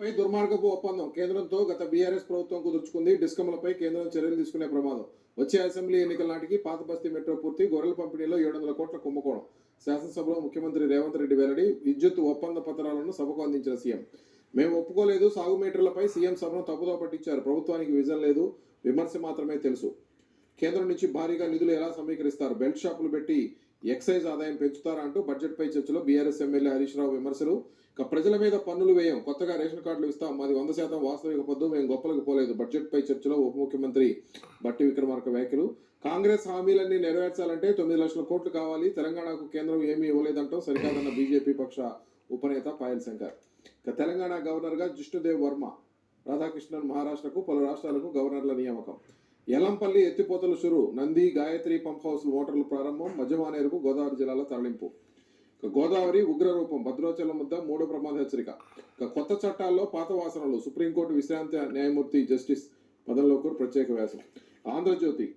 పై దుర్మార్గపు ఒప్పందం కేంద్రంతో గత బీఆర్ఎస్ ప్రభుత్వం కుదుర్చుకుంది. డిస్కమ్లపై కేంద్రం చర్యలు తీసుకునే ప్రమాదం. వచ్చే అసెంబ్లీ ఎన్నికల నాటికి పాత బస్తీ మెట్రో పూర్తి. గొర్రెల పంపిణీలో 700 కోట్ల కుంభకోణం. శాసనసభలో ముఖ్యమంత్రి రేవంత్ రెడ్డి వెల్లడి. విద్యుత్ ఒప్పంద పత్రాలను సభకు అందించిన సీఎం. మేము ఒప్పుకోలేదు. సాగు మీటర్లపై సీఎం సభను తప్పుదో పట్టించారు. ప్రభుత్వానికి విజన్ లేదు, విమర్శ మాత్రమే తెలుసు. కేంద్రం నుంచి భారీగా నిధులు ఎలా సమీకరిస్తారు? బెల్ట్ షాపులు పెట్టి ఎక్సైజ్ ఆదాయం పెంచుతారా అంటూ బడ్జెట్పై చర్చలో బీఆర్ఎస్ ఎమ్మెల్యే హరీష్ రావు విమర్శలు. ఇక ప్రజల మీద పన్నులు వేయం, కొత్తగా రేషన్ కార్డులు ఇస్తాం, మాది 100% వాస్తవిక పద్దు, మేము గొప్పలకు పోలేదు. బడ్జెట్పై చర్చలో ఉప ముఖ్యమంత్రి బట్టి విక్రమార్క వ్యాఖ్యలు. కాంగ్రెస్ హామీలన్నీ నెరవేర్చాలంటే 9 లక్షల కోట్లు కావాలి. తెలంగాణకు కేంద్రం ఏమీ ఇవ్వలేదంటూ సరికాదన్న బీజేపీ పక్ష ఉపనేత పాయల్ శంకర్. ఇక తెలంగాణ గవర్నర్గా జిష్ణుదేవ్ వర్మ, రాధాకృష్ణన్ మహారాష్ట్రకు, పలు రాష్ట్రాలకు గవర్నర్ల నియామకం. ఎల్లంపల్లి ఎత్తిపోతలు షురు. నంది, గాయత్రి పంప్ హౌస్ మోటార్లు ప్రారంభం. మధ్యమానేరుకు గోదావరి జిల్లాల తరలింపు. గోదావరి ఉగ్రరూపం. భద్రాచలం వద్ద 3వ ప్రమాద హెచ్చరిక. కొత్త చట్టాల్లో పాత వాసనలు. సుప్రీంకోర్టు విశ్రాంతి న్యాయమూర్తి జస్టిస్ పదన్లోకూర్ ప్రత్యేక వ్యాసం. ఆంధ్రజ్యోతి